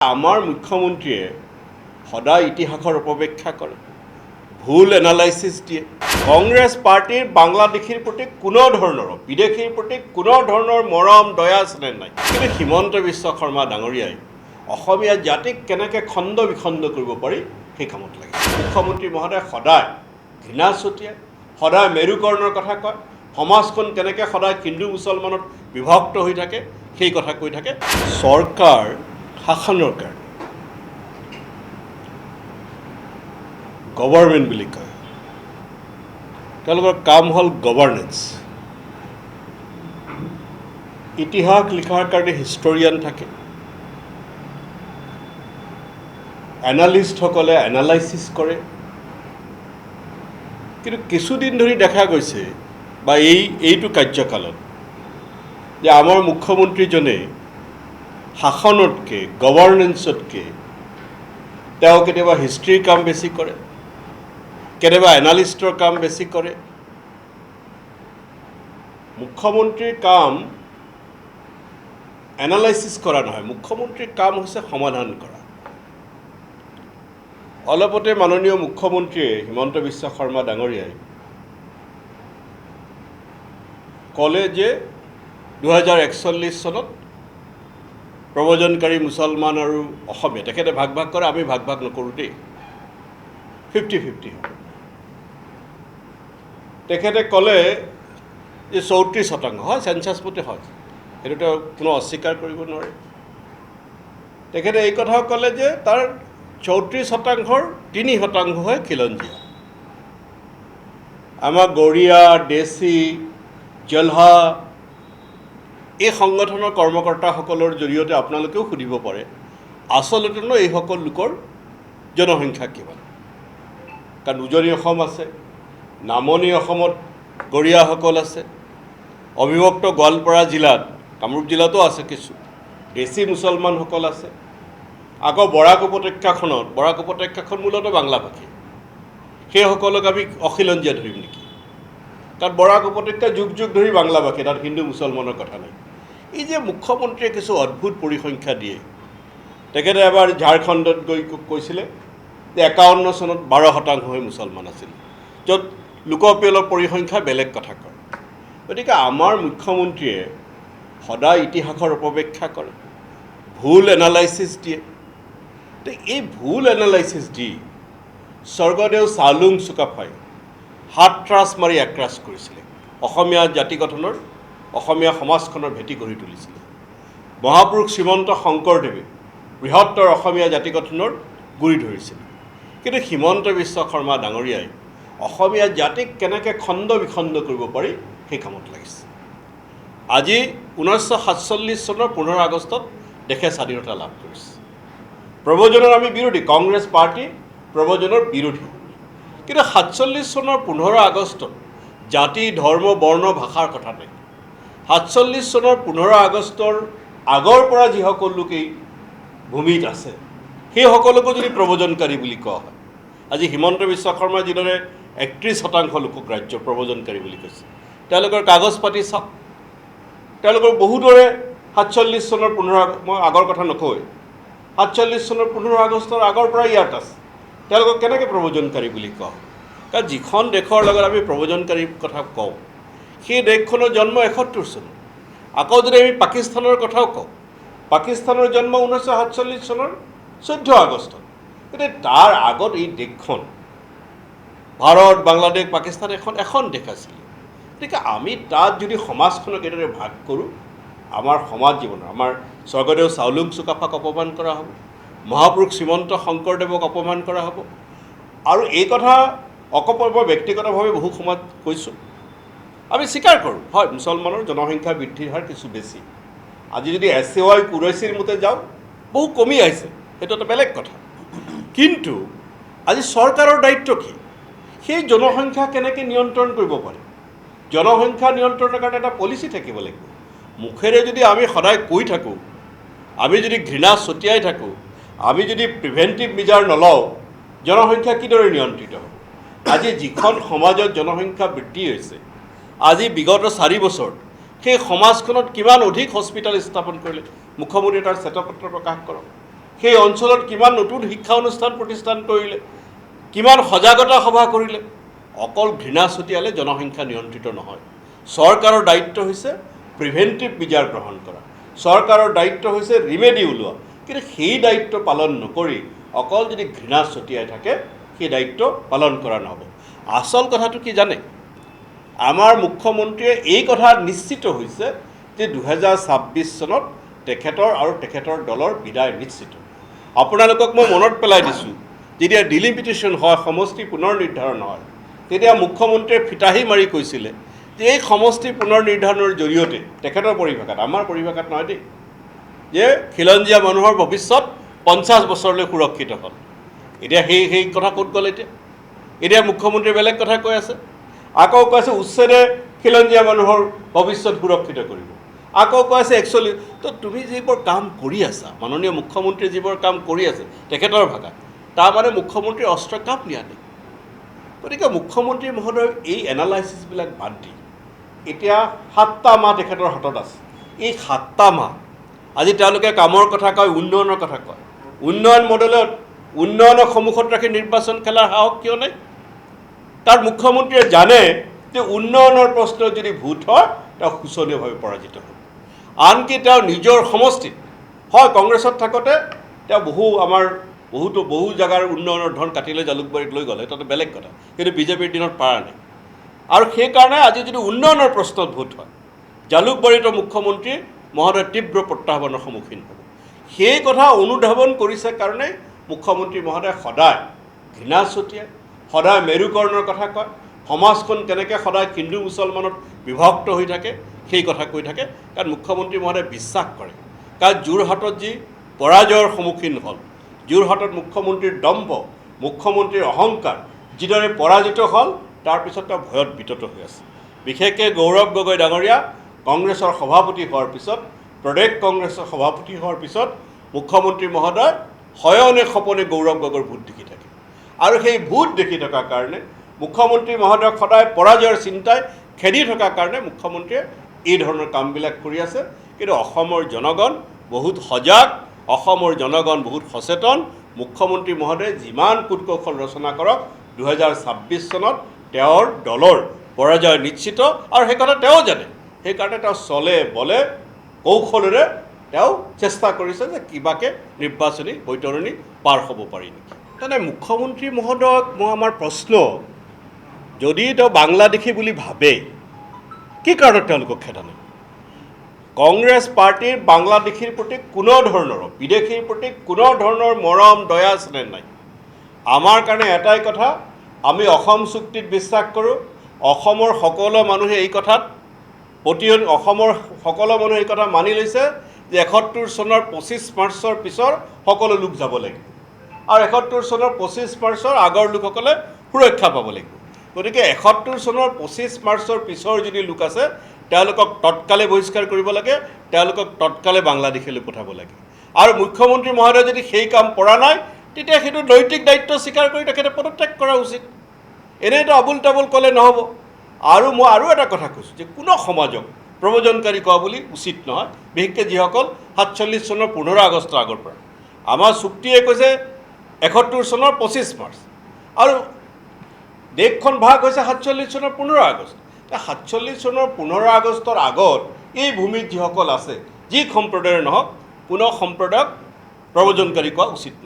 আমাৰ মুখ্যমন্ত্ৰীয়ে সদায় ইতিহাসৰ অপব্যাখ্যা কৰে, ভুল এনালাইচিছ দিয়ে। কংগ্ৰেছ পাৰ্টিৰ বাংলাদেশীৰ প্ৰতি কোনো ধৰণৰ বিদেশীৰ প্ৰতি কোনো ধৰণৰ মৰম দয়া স্নেহ নাই। কিন্তু হিমন্ত বিশ্ব শৰ্মা ডাঙৰীয়াই অসমীয়া জাতিক কেনেকৈ খণ্ড বিখণ্ড কৰিব পাৰি সেই কামত লাগে। মুখ্যমন্ত্ৰী মহোদয় সদায় ঘৃণা ছটিয়াই, সদায় মেৰুকৰণৰ কথা কয়, সমাজখন কেনেকৈ সদায় হিন্দু মুছলমানত বিভক্ত হৈ থাকে সেই কথা কৈ থাকে। চৰকাৰ শাসনৰ কাৰণে গভৰ্ণমেণ্ট বুলি কয়, তেওঁলোকৰ কাম হ'ল গভৰ্নেন্স। ইতিহাস লিখাৰ কাৰণে হিষ্টৰিয়ান থাকে, এনালিষ্টসকলে এনালাইচিছ কৰে। কিন্তু কিছুদিন ধৰি দেখা গৈছে বা এইটো কাৰ্যকালত যে আমাৰ মুখ্যমন্ত্ৰীজনে শাসনতকৈ গভৰ্নেন্সতকৈ তেওঁ কেতিয়াবা হিষ্ট্ৰীৰ কাম বেছি কৰে, কেতিয়াবা এনালিষ্টৰ কাম বেছি কৰে। মুখ্যমন্ত্ৰীৰ কাম এনালাইচিছ কৰা নহয়, মুখ্যমন্ত্ৰীৰ কাম হৈছে সমাধান কৰা। অলপতে মাননীয় মুখ্যমন্ত্ৰীয়ে হিমন্ত বিশ্ব শৰ্মা ডাঙৰীয়াই ক'লে যে 2041 চনত প্ৰব্ৰজনকাৰী মুছলমান আৰু অসমীয়া তেখেতে ভাগ ভাগ কৰে, আমি ভাগ ভাগ নকৰোঁ দেই, 50-50 হ'ব। তেখেতে ক'লে যে 34% হয়, চেঞ্চাছ মতে হয়, সেইটোতো কোনো অস্বীকাৰ কৰিব নোৱাৰে। তেখেতে এই কথাও ক'লে যে তাৰ 34%ৰ 3% হয় খিলঞ্জীয়া। আমাৰ গৰীয়া, দেশী, জলহা এই সংগঠনৰ কৰ্মকৰ্তাসকলৰ জৰিয়তে আপোনালোকেও সুধিব পাৰে আচলতেনো এইসকল লোকৰ জনসংখ্যা কিমান। কাৰণ উজনি অসম আছে, নামনি অসমত গৰীয়াসকল আছে, অবিভক্ত গোৱালপাৰা জিলাত, কামৰূপ জিলাতো আছে কিছু দেশী মুছলমানসকল আছে। আকৌ বৰাক উপত্যকাখন মূলতঃ বাংলাভাষী, সেইসকলক আমি অখিলঞ্জীয়া ধৰিম নেকি? কাৰণ বৰাক উপত্যকা যুগ যুগ ধৰি বাংলাভাষী, তাত হিন্দু মুছলমানৰ কথা নাই। এই যে মুখ্যমন্ত্ৰীয়ে কিছু অদ্ভুত পৰিসংখ্যা দিয়ে। তেখেতে এবাৰ ঝাৰখণ্ডত গৈ কৈছিলে যে 51 চনত 12% মুছলমান আছিল, য'ত লোকপিয়লৰ পৰিসংখ্যা বেলেগ কথা কয়। গতিকে আমাৰ মুখ্যমন্ত্ৰীয়ে সদায় ইতিহাসৰ অপব্যাখ্যা কৰে, ভুল এনালাইচিছ দিয়ে। এই ভুল এনালাইচিছ দি স্বৰ্গদেউ চাওলুং চুকাফাই হাতৰাচ মাৰি একৰাচ কৰিছিলে, অসমীয়া জাতি গঠনৰ, অসমীয়া সমাজখনৰ ভেটি গঢ়ি তুলিছিলে। মহাপুৰুষ শ্ৰীমন্ত শংকৰদেৱে বৃহত্তৰ অসমীয়া জাতি গঠনৰ গুৰি ধৰিছিলে। কিন্তু হিমন্ত বিশ্ব শৰ্মা ডাঙৰীয়াই অসমীয়া জাতিক কেনেকৈ খণ্ড বিখণ্ড কৰিব পাৰি সেই কামত লাগিছে। আজি 1947 চনৰ 15 আগষ্টত দেশে স্বাধীনতা লাভ কৰিছে। প্ৰব্ৰজনৰ আমি বিৰোধী, কংগ্ৰেছ পাৰ্টি প্ৰব্ৰজনৰ বিৰোধী। কিন্তু 47 চনৰ 15 আগষ্টত জাতি, ধৰ্ম, বৰ্ণ, ভাষাৰ কথা নাই। 47 চনৰ 15 আগষ্টৰ আগৰ পৰা যিসকল লোক এই ভূমিত আছে সেই সকলোকো যদি প্ৰব্ৰজনকাৰী বুলি কোৱা হয়, আজি হিমন্ত বিশ্ব শৰ্মাই যিদৰে 31% লোকক ৰাজ্যৰ প্ৰব্ৰজনকাৰী বুলি কৈছে, তেওঁলোকৰ কাগজ পাতি চাওক। তেওঁলোকৰ বহুদৰে 47 চনৰ 15, মই আগৰ কথা নকয়, 47 চনৰ 15 আগষ্টৰ আগৰ পৰা ইয়াত আছে, তেওঁলোকক কেনেকৈ প্ৰব্ৰজনকাৰী বুলি কোৱা হয়? কাৰণ যিখন দেশৰ লগত আমি প্ৰব্ৰজনকাৰীৰ কথা কওঁ সেই দেশখনৰ জন্ম 71 চনত। আকৌ যদি আমি পাকিস্তানৰ কথাও কওঁ, পাকিস্তানৰ জন্ম 1947 চনৰ 14 আগষ্টত। গতিকে তাৰ আগত এই দেশখন, ভাৰত, বাংলাদেশ, পাকিস্তান এখন দেশ আছিলে। গতিকে আমি তাত যদি সমাজখনক এইদৰে ভাগ কৰোঁ, আমাৰ সমাজ জীৱনৰ, আমাৰ স্বৰ্গদেউ চাওলুং চুকাফাক অপমান কৰা হ'ব, মহাপুৰুষ শ্ৰীমন্ত শংকৰদেৱক অপমান কৰা হ'ব। আৰু এই কথা অকপয় মই ব্যক্তিগতভাৱে বহু সময়ত কৈছোঁ, আমি স্বীকাৰ কৰোঁ, হয় মুছলমানৰ জনসংখ্যা বৃদ্ধিৰ হাৰ কিছু বেছি। আজি যদি SAY 84 মতে যাওঁ, বহু কমি আহিছে, সেইটো এটা বেলেগ কথা। কিন্তু আজি চৰকাৰৰ দায়িত্ব কি? সেই জনসংখ্যা কেনেকৈ নিয়ন্ত্ৰণ কৰিব পাৰি? জনসংখ্যা নিয়ন্ত্ৰণৰ কাৰণে এটা পলিচি থাকিব লাগিব। মুখেৰে যদি আমি সদায় কৈ থাকোঁ, আমি যদি ঘৃণা ছটিয়াই থাকোঁ, আমি যদি প্ৰিভেণ্টিভ মেজাৰ নলওঁ, জনসংখ্যা কিদৰে নিয়ন্ত্ৰিত হ'ব? আজি যিখন সমাজত জনসংখ্যা বৃদ্ধি হৈছে, আজি বিগত 4 বছৰত সেই সমাজখনত কিমান অধিক হস্পিটেল স্থাপন কৰিলে মুখ্যমন্ত্ৰীয়ে তাৰ শ্বেতপত্ৰ প্ৰকাশ কৰক। সেই অঞ্চলত কিমান নতুন শিক্ষা অনুষ্ঠান প্ৰতিষ্ঠান কৰিলে, কিমান সজাগতা সভা কৰিলে। অকল ঘৃণা ছটিয়ালে জনসংখ্যা নিয়ন্ত্ৰিত নহয়। চৰকাৰৰ দায়িত্ব হৈছে প্ৰিভেণ্টিভ মেজাৰ গ্ৰহণ কৰা, চৰকাৰৰ দায়িত্ব হৈছে ৰিমেডি ওলোৱা। কিন্তু সেই দায়িত্ব পালন নকৰি অকল যদি ঘৃণা ছটিয়াই থাকে, সেই দায়িত্ব পালন কৰা নহ'ব। আচল কথাটো কি জানে? আমাৰ মুখ্যমন্ত্ৰীয়ে এই কথা নিশ্চিত হৈছে যে 2026 চনত তেখেতৰ আৰু তেখেতৰ দলৰ বিদায় নিশ্চিত। আপোনালোকক মই মনত পেলাই দিছোঁ, যেতিয়া ডিলিমিটেশ্যন হয়, সমষ্টি পুনৰ নিৰ্ধাৰণ হয়, তেতিয়া মুখ্যমন্ত্ৰীয়ে ফিতাহী মাৰি কৈছিলে যে এই সমষ্টি পুনৰ নিৰ্ধাৰণৰ জৰিয়তে, তেখেতৰ পৰিভাষাত, আমাৰ পৰিভাষাত নহয় দেই, যে খিলঞ্জীয়া মানুহৰ ভৱিষ্যত 50 বছৰলৈ সুৰক্ষিত হ'ল। এতিয়া সেই কথা ক'ত গ'ল? এতিয়া মুখ্যমন্ত্ৰীয়ে বেলেগ কথা কৈ আছে। আকৌ কৈ আছে উচ্ছেদে খিলঞ্জীয়া মানুহৰ ভৱিষ্যত সুৰক্ষিত কৰিব। আকৌ কৈ আছে একচুৱেলি তো তুমি যিবোৰ কাম কৰি আছা, মাননীয় মুখ্যমন্ত্ৰীয়ে যিবোৰ কাম কৰি আছে তেখেতৰ ভাষাত, তাৰমানে মুখ্যমন্ত্ৰীৰ অস্ত্ৰ কাম নিয়া নাই। গতিকে মুখ্যমন্ত্ৰী মহোদয় এই এনালাইচিছবিলাক বাদ দি এতিয়া 7টা মাহ তেখেতৰ হাতত আছে। এই 7টা মাহ আজি তেওঁলোকে কামৰ কথা কয়, উন্নয়নৰ কথা কয়। উন্নয়ন মডেলত উন্নয়নক সন্মুখত ৰাখি নিৰ্বাচন খেলাৰ সাহস কিয় নাই? তাৰ মুখ্যমন্ত্ৰীয়ে জানে যে উন্নয়নৰ প্ৰশ্ন যদি ভোট হয়, তেওঁ শোচনীয়ভাৱে পৰাজিত হ'ব। আনকি তেওঁ নিজৰ সমষ্টিত হয়, কংগ্ৰেছত থাকোঁতে তেওঁ বহু জেগাৰ উন্নয়নৰ ধন কাটিলে, জালুকবাৰীত লৈ গ'লে, সেইটো বেলেগ কথা। কিন্তু বিজেপিৰ দিনত পৰা নাই। আৰু সেইকাৰণে আজি যদি উন্নয়নৰ প্ৰশ্নত ভোট হয়, জালুকবাৰীতো মুখ্যমন্ত্ৰী মহোদয় তীব্ৰ প্ৰত্যাহ্বানৰ সন্মুখীন হ'ব। সেই কথা অনুধাৱন কৰিছে কাৰণে মুখ্যমন্ত্ৰী মহোদয় সদায় ঘৃণা ছটিয়াই, সদায় মেৰুকৰণৰ কথা কয়, সমাজখন কেনেকৈ সদায় হিন্দু মুছলমানত বিভক্ত হৈ থাকে সেই কথা কৈ থাকে। কাৰণ মুখ্যমন্ত্ৰী মহোদয়ে বিশ্বাস কৰে, কাৰণ যোৰহাটত যি পৰাজয়ৰ সন্মুখীন হ'ল, যোৰহাটত মুখ্যমন্ত্ৰীৰ দম্ভ, মুখ্যমন্ত্ৰীৰ অহংকাৰ যিদৰে পৰাজিত হ'ল, তাৰপিছত তেওঁ ভয়ত বিতত হৈ আছে। বিশেষকৈ গৌৰৱ গগৈ ডাঙৰীয়া কংগ্ৰেছৰ সভাপতি হোৱাৰ পিছত, প্ৰদেশ কংগ্ৰেছৰ সভাপতি হোৱাৰ পিছত মুখ্যমন্ত্ৰী মহোদয় শয়নে সপনে গৌৰৱ গগৈৰ ভোট দেখি থাকে। আৰু সেই ভোট দেখি থকাৰ কাৰণে মুখ্যমন্ত্ৰী মহোদয়ক সদায় পৰাজয়ৰ চিন্তাই খেদি থকাৰ কাৰণে মুখ্যমন্ত্ৰীয়ে এই ধৰণৰ কামবিলাক কৰি আছে। কিন্তু অসমৰ জনগণ বহুত সজাগ, অসমৰ জনগণ বহুত সচেতন। মুখ্যমন্ত্ৰী মহোদয়ে যিমান কূটকৌশল ৰচনা কৰক, 2026 চনত তেওঁৰ দলৰ পৰাজয় নিশ্চিত। আৰু সেই কথা তেওঁ জানে। সেইকাৰণে তেওঁ চলে বলে কৌশলেৰে তেওঁ চেষ্টা কৰিছে যে কিবাকে নিৰ্বাচনী বৈতৰণি পাৰ হ'ব পাৰি নেকি। তেনে মুখ্যমন্ত্ৰী মহোদয়ক আমাৰ প্ৰশ্ন, যদি তেওঁ বাংলাদেশী বুলি ভাবে, কি কাৰণত তেওঁলোকক খেদা নাই? কংগ্ৰেছ পাৰ্টিৰ বাংলাদেশীৰ প্ৰতি কোনো ধৰণৰ, বিদেশীৰ প্ৰতি কোনো ধৰণৰ মৰম দয়া চেনেহ নাই। আমাৰ কাৰণে এটাই কথা, আমি অসম চুক্তিত বিশ্বাস কৰোঁ। অসমৰ সকলো মানুহে এই কথাত অসমৰ সকলো মানুহে এই কথা মানি লৈছে যে 71 চনৰ 25 মাৰ্চৰ পিছৰ সকলো লোক যাব লাগিব, আৰু 71 চনৰ 25 মাৰ্চৰ আগৰ লোকসকলে সুৰক্ষা পাব লাগিব। গতিকে 71 চনৰ 25 মাৰ্চৰ পিছৰ যদি লোক আছে, তেওঁলোকক তৎকালে বহিষ্কাৰ কৰিব লাগে, তেওঁলোকক তৎকালে বাংলাদেশলৈ পঠাব লাগে। আৰু মুখ্যমন্ত্ৰী মহোদয়ে যদি সেই কাম কৰা নাই, তেতিয়া সেইটো নৈতিক দায়িত্ব স্বীকাৰ কৰি তেখেতে পদত্যাগ কৰা উচিত। এনেইতো আবুল তাবুল ক'লে নহ'ব। আৰু মই আৰু এটা কথা কৈছোঁ যে কোনো সমাজক প্ৰব্ৰজনকাৰী কোৱা বুলি উচিত নহয়, বিশেষকৈ যিসকল 47 চনৰ 15 আগষ্টৰ আগৰ পৰা। আমাৰ চুক্তিয়ে কৈছে 71 চনৰ 25 মাৰ্চ, আৰু দেশখন ভাগ হৈছে 47 চনৰ 15 আগষ্ট। 47 চনৰ 15 আগষ্টৰ আগত এই ভূমিত যিসকল আছে, যি সম্প্ৰদায়ৰ নহওক, কোনো সম্প্ৰদায়ক প্ৰব্ৰজনকাৰী কোৱা উচিত নহয়।